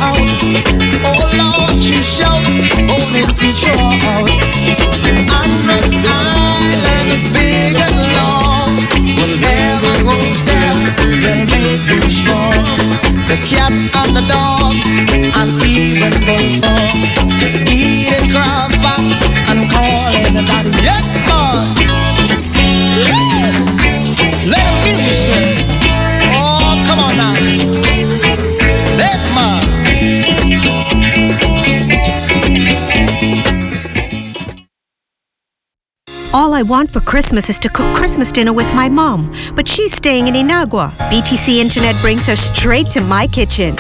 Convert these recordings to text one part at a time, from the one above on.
out. Oh Lord, she shout, oh Nancy shout. Andros Island is big and long. Whatever goes there will make you strong. The cats and the dogs and even bullfrogs eating crab fat and calling it that. Yes, man. Let them music. Oh, come on now. Let man. All I want for Christmas is to cook Christmas dinner with my mom, but she's staying in Inagua. BTC Internet brings her straight to my kitchen.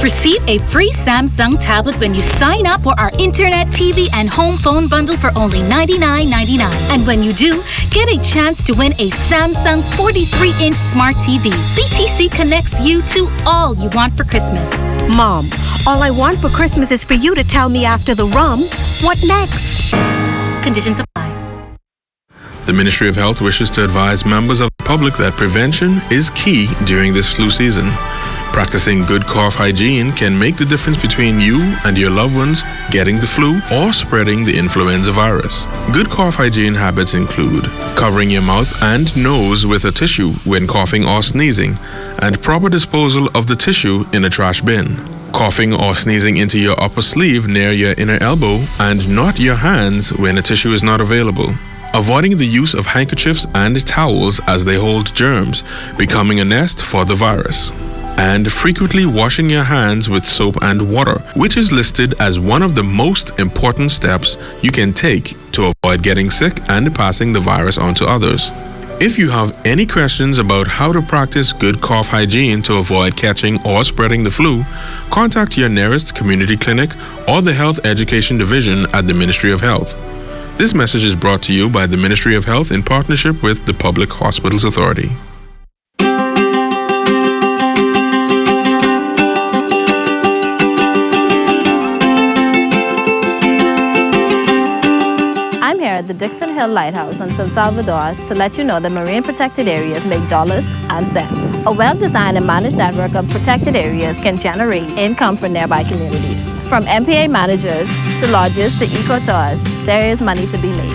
Receive a free Samsung tablet when you sign up for our Internet, TV, and home phone bundle for only $99.99. And when you do, get a chance to win a Samsung 43-inch smart TV. BTC connects you to all you want for Christmas. Mom, all I want for Christmas is for you to tell me after the rum, what next? Conditions apply. The Ministry of Health wishes to advise members of the public that prevention is key during this flu season. Practicing good cough hygiene can make the difference between you and your loved ones getting the flu or spreading the influenza virus. Good cough hygiene habits include covering your mouth and nose with a tissue when coughing or sneezing, and proper disposal of the tissue in a trash bin. Coughing or sneezing into your upper sleeve near your inner elbow and not your hands when a tissue is not available. Avoiding the use of handkerchiefs and towels as they hold germs, becoming a nest for the virus. And frequently washing your hands with soap and water, which is listed as one of the most important steps you can take to avoid getting sick and passing the virus on to others. If you have any questions about how to practice good cough hygiene to avoid catching or spreading the flu, contact your nearest community clinic or the Health Education Division at the Ministry of Health. This message is brought to you by the Ministry of Health in partnership with the Public Hospitals Authority. I'm here at the Dixon Hill Lighthouse on San Salvador to let you know that marine protected areas make dollars and cents. A well-designed and managed network of protected areas can generate income for nearby communities. From MPA managers to lodges to eco-tours, there is money to be made.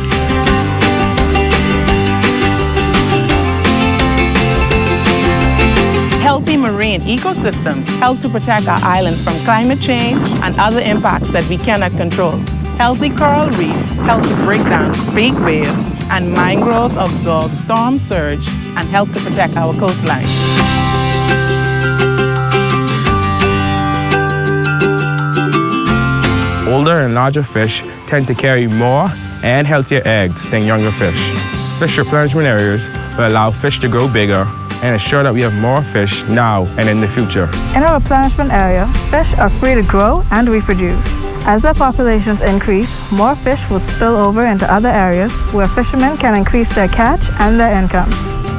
Healthy marine ecosystems help to protect our islands from climate change and other impacts that we cannot control. Healthy coral reefs help to break down fake waves, and mangroves absorb storm surge and help to protect our coastline. Older and larger fish tend to carry more and healthier eggs than younger fish. Fish replenishment areas will allow fish to grow bigger and ensure that we have more fish now and in the future. In our replenishment area, fish are free to grow and reproduce. As their populations increase, more fish will spill over into other areas where fishermen can increase their catch and their income.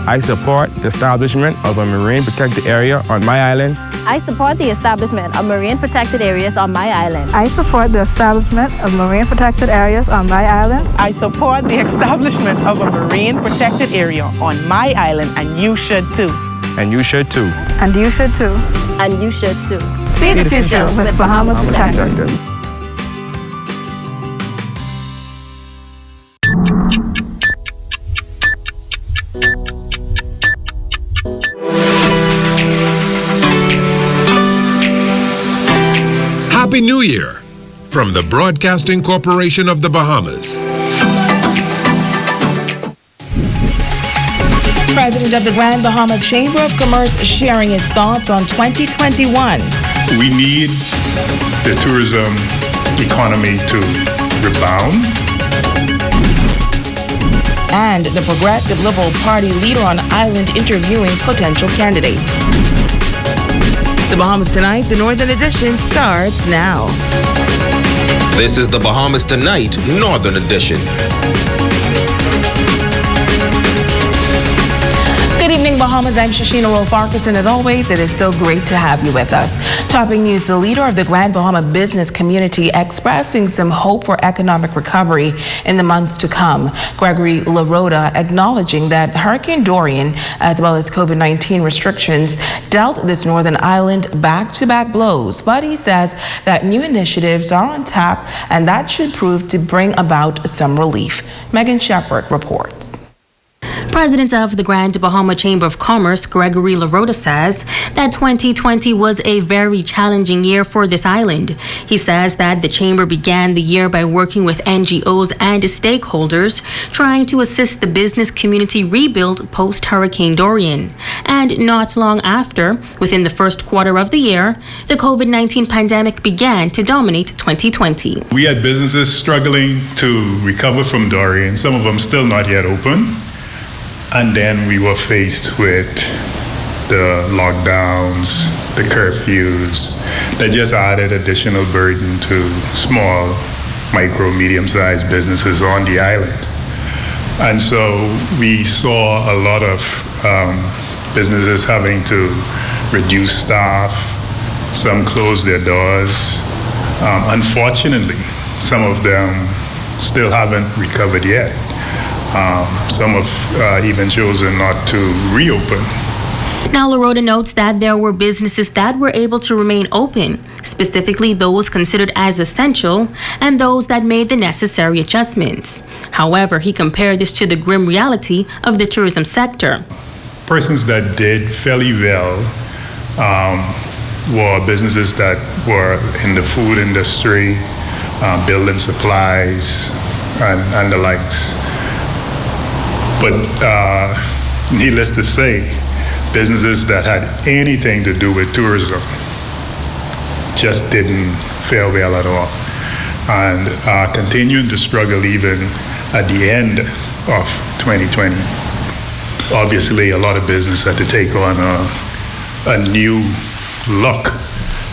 I support the establishment of a marine protected area on my island. I support the establishment of marine protected areas on my island. I support the establishment of marine protected areas on my island. I support the establishment of a marine protected area on my island, and you should too. And you should too. And you should too. And you should too. See the future with Bahamas Protected. Happy New Year from the Broadcasting Corporation of the Bahamas. President of the Grand Bahama Chamber of Commerce sharing his thoughts on 2021. We need the tourism economy to rebound. And the Progressive Liberal Party leader on island interviewing potential candidates. The Bahamas Tonight, the Northern Edition, starts now. This is the Bahamas Tonight, Northern Edition. Good evening, Bahamas. I'm Shashina Rowe-Farkas, and as always, it is so great to have you with us. Topping news, the leader of the Grand Bahama business community expressing some hope for economic recovery in the months to come. Gregory LaRota acknowledging that Hurricane Dorian, as well as COVID-19 restrictions, dealt this northern island back-to-back blows, but he says that new initiatives are on tap and that should prove to bring about some relief. Megan Shepard reports. President of the Grand Bahama Chamber of Commerce, Gregory LaRota, says that 2020 was a very challenging year for this island. He says that the Chamber began the year by working with NGOs and stakeholders, trying to assist the business community rebuild post-Hurricane Dorian. And not long after, within the first quarter of the year, the COVID-19 pandemic began to dominate 2020. We had businesses struggling to recover from Dorian, some of them still not yet open. And then we were faced with the lockdowns, the curfews, that just added additional burden to small, micro, medium-sized businesses on the island. And so we saw a lot of businesses having to reduce staff. Some closed their doors. Unfortunately, some of them still haven't recovered yet. Some have even chosen not to reopen. Now, LaRota notes that there were businesses that were able to remain open, specifically those considered as essential and those that made the necessary adjustments. However, he compared this to the grim reality of the tourism sector. Persons that did fairly well were businesses that were in the food industry, building supplies, and the likes. But needless to say, businesses that had anything to do with tourism just didn't fare well at all, and continuing to struggle even at the end of 2020. Obviously, a lot of business had to take on a new look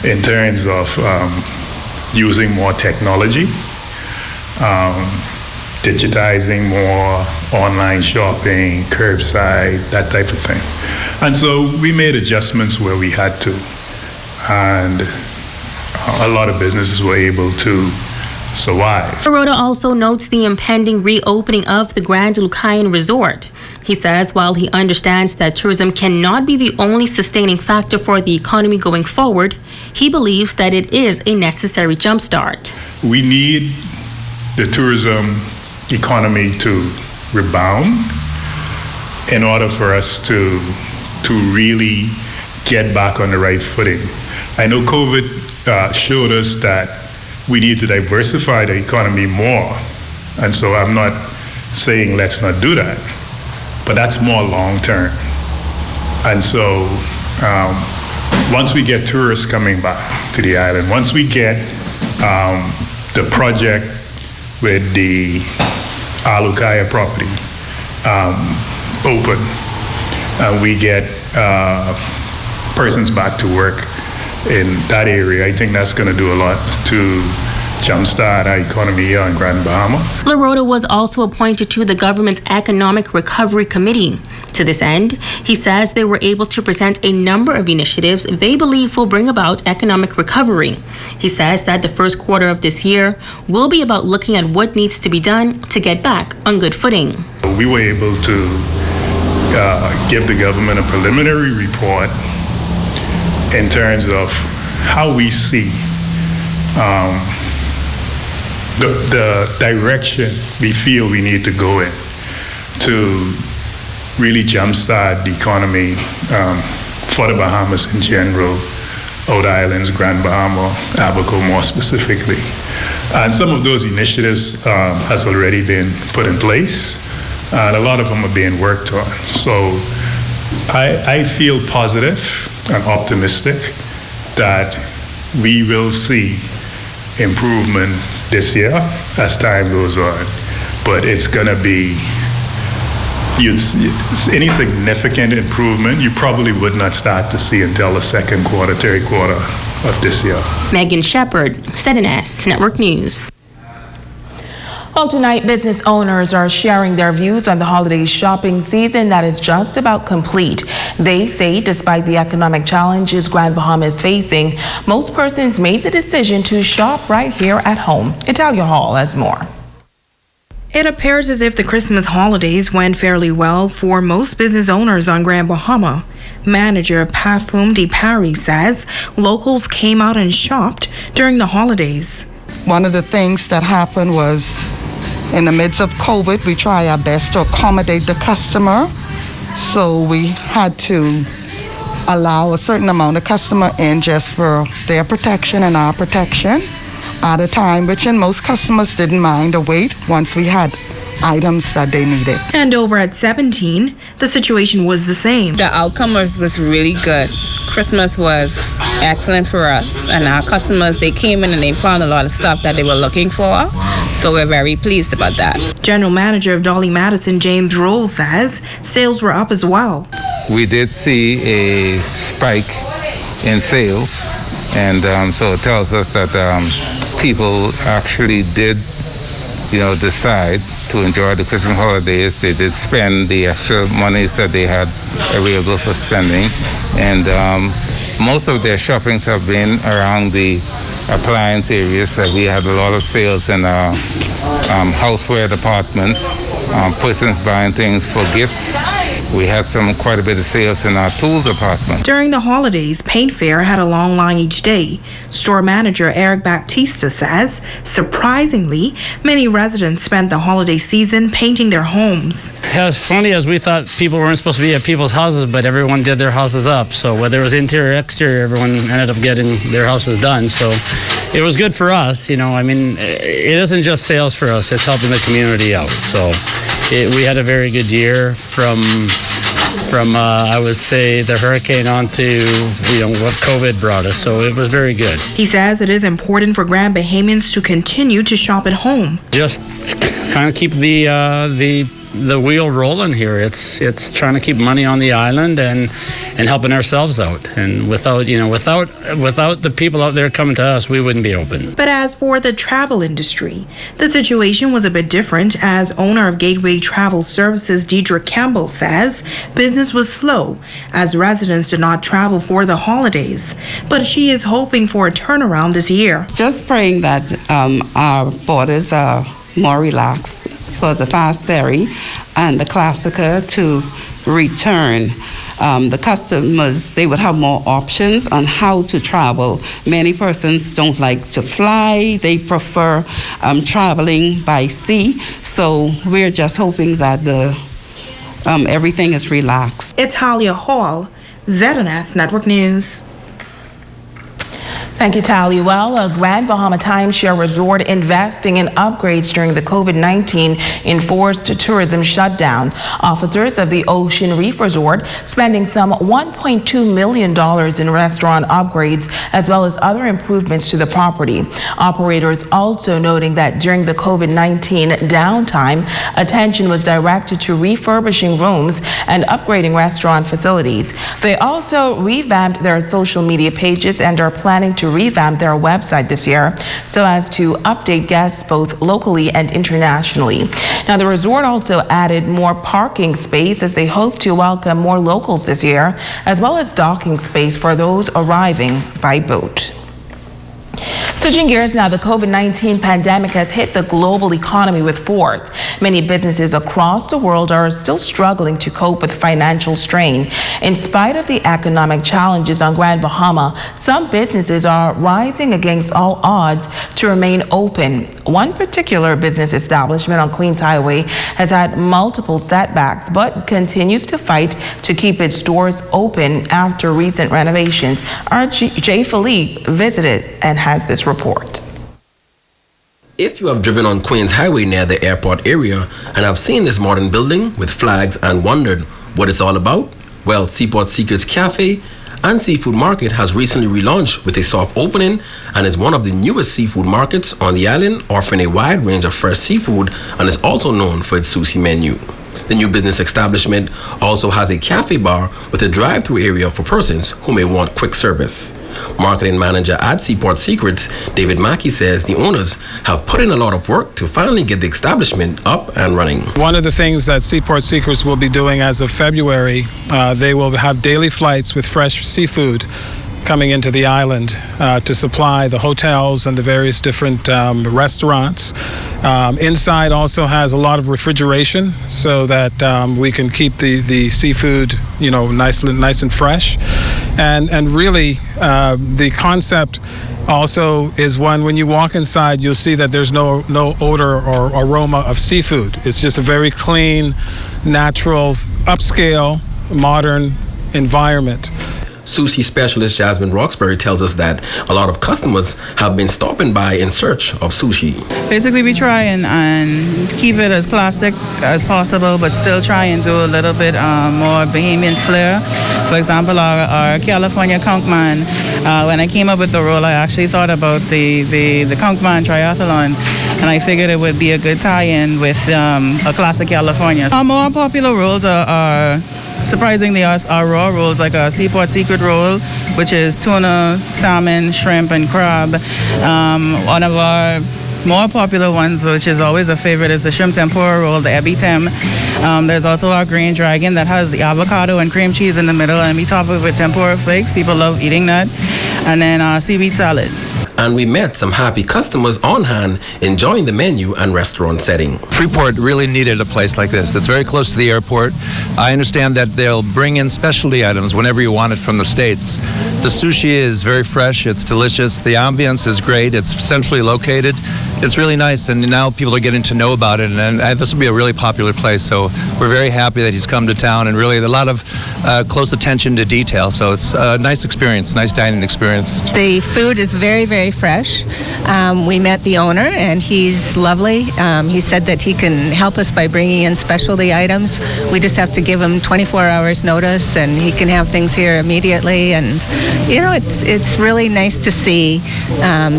in terms of using more technology, digitizing more, online shopping, curbside, that type of thing. And so we made adjustments where we had to. And a lot of businesses were able to survive. LaRota also notes the impending reopening of the Grand Lucayan Resort. He says while he understands that tourism cannot be the only sustaining factor for the economy going forward, he believes that it is a necessary jumpstart. We need the tourism economy to rebound in order for us to really get back on the right footing. I know COVID showed us that we need to diversify the economy more, and so I'm not saying let's not do that, but that's more long term. And so once we get tourists coming back to the island, once we get the project with the Alukaya property open, and we get persons back to work in that area, I think that's going to do a lot to jumpstart our economy here on Grand Bahama. LaRota was also appointed to the government's Economic Recovery Committee. To this end, he says they were able to present a number of initiatives they believe will bring about economic recovery. He says that the first quarter of this year will be about looking at what needs to be done to get back on good footing. We were able to give the government a preliminary report in terms of how we see the direction we feel we need to go in to really jumpstart the economy for the Bahamas in general, Outer Islands, Grand Bahama, Abaco more specifically. And some of those initiatives has already been put in place, and a lot of them are being worked on. So I feel positive and optimistic that we will see improvement this year as time goes on, but it's going to be any significant improvement you probably would not start to see until the second quarter, third quarter of this year. Megan Shepard, ZNS Network News. Well, tonight, business owners are sharing their views on the holiday shopping season that is just about complete. They say despite the economic challenges Grand Bahama is facing, most persons made the decision to shop right here at home. Italia Hall has more. It appears as if the Christmas holidays went fairly well for most business owners on Grand Bahama. Manager Parfum de Paris says locals came out and shopped during the holidays. One of the things that happened was in the midst of COVID, we try our best to accommodate the customer. So we had to allow a certain amount of customer in just for their protection and our protection at a time, which in most customers didn't mind the wait once we had items that they needed. And over at 17, the situation was the same. The outcome was really good. Christmas was excellent for us, and our customers, they came in and they found a lot of stuff that they were looking for, so we're very pleased about that. General Manager of Dolly Madison, James Roll, says sales were up as well. We did see a spike in sales, and so it tells us that people actually did decide to enjoy the Christmas holidays. They did spend the extra monies that they had available for spending, and most of their shoppings have been around the appliance areas. We had a lot of sales in houseware departments, persons buying things for gifts. We had quite a bit of sales in our tool department. During the holidays, Paint Fair had a long line each day. Store manager Eric Baptista says, surprisingly, many residents spent the holiday season painting their homes. As funny as we thought people weren't supposed to be at people's houses, but everyone did their houses up. So whether it was interior or exterior, everyone ended up getting their houses done. So it was good for us. It isn't just sales for us, it's helping the community out. So we had a very good year from I would say the hurricane on to what COVID brought us, so it was very good. He says it is important for Grand Bahamians to continue to shop at home. Just kind of keep the wheel rolling here. It's trying to keep money on the island and helping ourselves out. And without the people out there coming to us, we wouldn't be open. But as for the travel industry, the situation was a bit different, as owner of Gateway Travel Services Deidre Campbell says business was slow as residents did not travel for the holidays. But she is hoping for a turnaround this year. Just praying that our borders are more relaxed for the fast ferry and the Classica to return. The customers, they would have more options on how to travel. Many persons don't like to fly. They prefer traveling by sea. So we're just hoping that everything is relaxed. It's Talia Hall, ZNS Network News. Thank you, Tally. Well, a Grand Bahama timeshare resort investing in upgrades during the COVID-19 enforced tourism shutdown. Officers of the Ocean Reef Resort spending some $1.2 million in restaurant upgrades as well as other improvements to the property. Operators also noting that during the COVID-19 downtime, attention was directed to refurbishing rooms and upgrading restaurant facilities. They also revamped their social media pages and are planning to revamp their website this year so as to update guests both locally and internationally. Now, the resort also added more parking space as they hope to welcome more locals this year, as well as docking space for those arriving by boat. Switching gears now, the COVID-19 pandemic has hit the global economy with force. Many businesses across the world are still struggling to cope with financial strain. In spite of the economic challenges on Grand Bahama, some businesses are rising against all odds to remain open. One particular business establishment on Queens Highway has had multiple setbacks, but continues to fight to keep its doors open after recent renovations. Our Jay Philippe visited and has this report. If you have driven on Queens Highway near the airport area and have seen this modern building with flags and wondered what it's all about, well, Seaport Secrets Cafe and Seafood Market has recently relaunched with a soft opening and is one of the newest seafood markets on the island, offering a wide range of fresh seafood and is also known for its sushi menu. The new business establishment also has a cafe bar with a drive-through area for persons who may want quick service. Marketing manager at Seaport Secrets, David Mackey, says the owners have put in a lot of work to finally get the establishment up and running. One of the things that Seaport Secrets will be doing as of February, they will have daily flights with fresh seafood coming into the island to supply the hotels and the various different restaurants. Inside also has a lot of refrigeration so that we can keep the seafood, nice and fresh. And really, the concept also is one, when you walk inside, you'll see that there's no odor or aroma of seafood. It's just a very clean, natural, upscale, modern environment. Sushi specialist Jasmine Roxbury tells us that a lot of customers have been stopping by in search of sushi. Basically, we try and keep it as classic as possible, but still try and do a little bit more Bahamian flair. For example, our California Conkman, when I came up with the roll, I actually thought about the Conkman triathlon, and I figured it would be a good tie-in with a classic California. Our more popular rolls are surprisingly our raw rolls, like a Seaport Secret roll, which is tuna, salmon, shrimp, and crab. One of our more popular ones, which is always a favorite, is the shrimp tempura roll, the ebitem. There's also our green dragon that has the avocado and cream cheese in the middle, and we top it with tempura flakes. People love eating that. And then seaweed salad. And we met some happy customers on hand enjoying the menu and restaurant setting. Freeport really needed a place like this. It's very close to the airport. I understand that they'll bring in specialty items whenever you want it from the States. The sushi is very fresh. It's delicious. The ambience is great. It's centrally located. It's really nice, and now people are getting to know about it, and this will be a really popular place. So we're very happy that he's come to town, and really a lot of close attention to detail. So it's a nice experience, nice dining experience. The food is very, very fresh. We met the owner, and he's lovely. He said that he can help us by bringing in specialty items. We just have to give him 24 hours notice, and he can have things here immediately. And it's really nice to see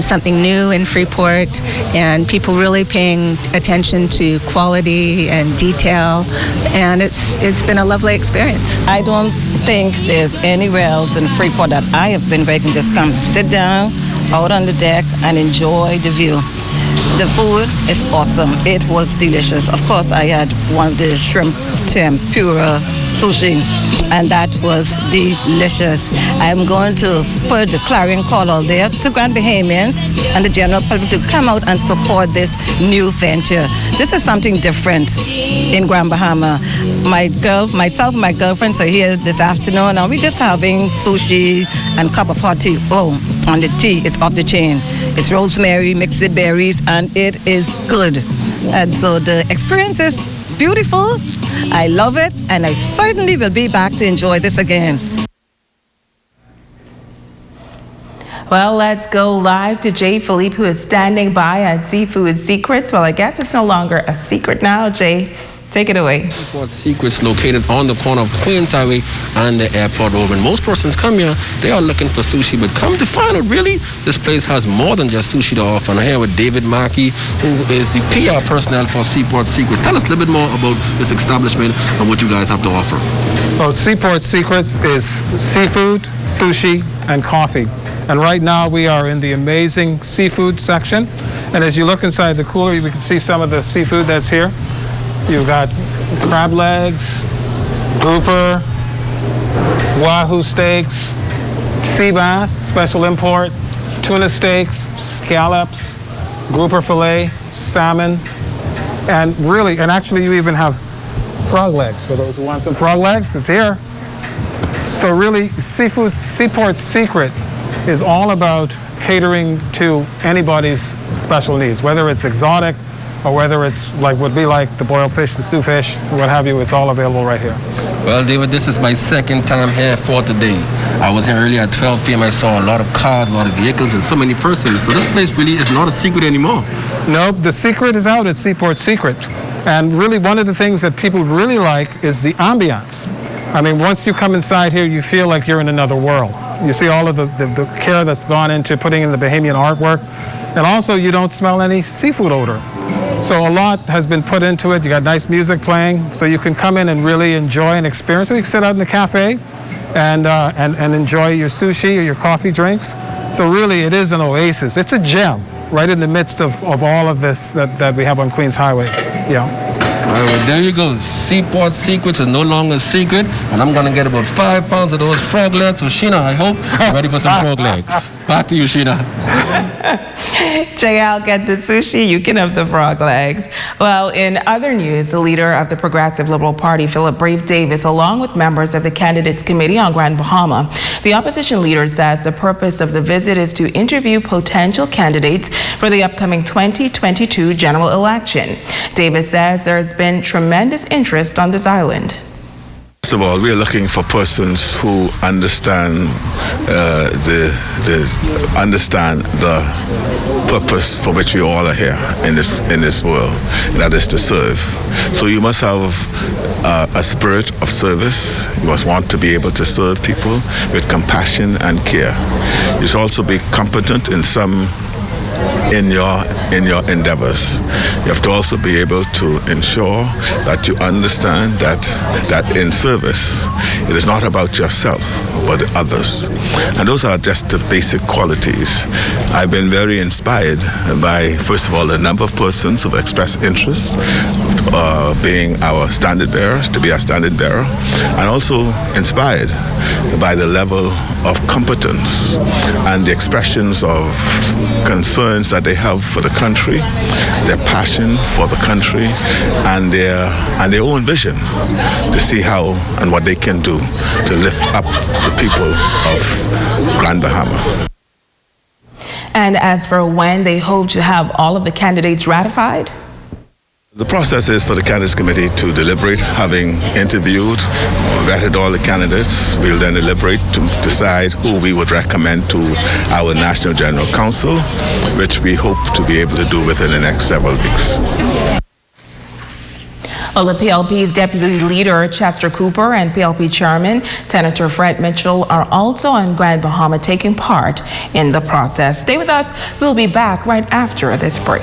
something new in Freeport, and people really paying attention to quality and detail, and it's been a lovely experience. I don't think there's anywhere else in Freeport that I have been where I can just come sit down out on the deck and enjoy the view. The food is awesome. It was delicious. Of course, I had one of the shrimp tempura sushi, and that was delicious. I'm going to put the clarion call out there to Grand Bahamians and the general public to come out and support this new venture. This is something different in Grand Bahama. Myself and my girlfriends are here this afternoon, and we're just having sushi and a cup of hot tea. Oh, and the tea is off the chain. It's rosemary mixed with berries, and it is good. And so the experience is beautiful. I love it, and I certainly will be back to enjoy this again. Well, let's go live to Jay Philippe, who is standing by at Seafood Secrets. Well, I guess it's no longer a secret now. Jay, take it away. Seaport Secrets, located on the corner of Queens Highway and the airport road. When most persons come here, they are looking for sushi, but come to find out, really, this place has more than just sushi to offer. And I'm here with David Mackey, who is the PR personnel for Seaport Secrets. Tell us a little bit more about this establishment and what you guys have to offer. Well, Seaport Secrets is seafood, sushi, and coffee. And right now we are in the amazing seafood section. And as you look inside the cooler, we can see some of the seafood that's here. You've got crab legs, grouper, wahoo steaks, sea bass, special import, tuna steaks, scallops, grouper fillet, salmon, and actually you even have frog legs for those who want some frog legs. It's here. So really, Seaport Secret is all about catering to anybody's special needs, whether it's exotic or whether it's would be like the boiled fish, the stew fish, what have you. It's all available right here. Well, David, this is my second time here for today. I was here earlier at 12 p.m. I saw a lot of cars, a lot of vehicles, and so many persons. So this place really is not a secret anymore. Nope, the secret is out at Seaport Secret. And really one of the things that people really like is the ambiance. I mean, once you come inside here, you feel like you're in another world. You see all of the care that's gone into putting in the Bahamian artwork. And also, you don't smell any seafood odor. So a lot has been put into it. You got nice music playing, so you can come in and really enjoy and experience it. You can sit out in the cafe and enjoy your sushi or your coffee drinks. So really, it is an oasis. It's a gem right in the midst of all of this that we have on Queens Highway. Yeah. All right, well, there you go. Seaport Secrets is no longer a secret, and I'm going to get about 5 pounds of those frog legs. So, Sheena, I hope you're ready for some frog legs. Back to you, Sheena. Jay, I'll get the sushi, you can have the frog legs. Well, in other news, the leader of the Progressive Liberal Party, Philip Brave Davis, along with members of the Candidates Committee on Grand Bahama, the opposition leader says the purpose of the visit is to interview potential candidates for the upcoming 2022 general election. Davis says there's been tremendous interest on this island. First of all, we are looking for persons who understand the purpose for which we all are here in this world, and that is to serve. So you must have a spirit of service. You must want to be able to serve people with compassion and care. You should also be competent in your endeavors. You have to also be able to ensure that you understand that in service, it is not about yourself, but others. And those are just the basic qualities. I've been very inspired by, first of all, the number of persons who have expressed interest being our standard bearer, to be our standard bearer, and also inspired by the level of competence and the expressions of concerns that they have for the country, their passion for the country, and their own vision to see how and what they can do to lift up the people of Grand Bahama. And as for when they hope to have all of the candidates ratified? The process is for the Candidates Committee to deliberate, having interviewed, vetted all the candidates. We'll then deliberate to decide who we would recommend to our National General Council, which we hope to be able to do within the next several weeks. Well, the PLP's Deputy Leader, Chester Cooper, and PLP Chairman, Senator Fred Mitchell, are also on Grand Bahama taking part in the process. Stay with us. We'll be back right after this break.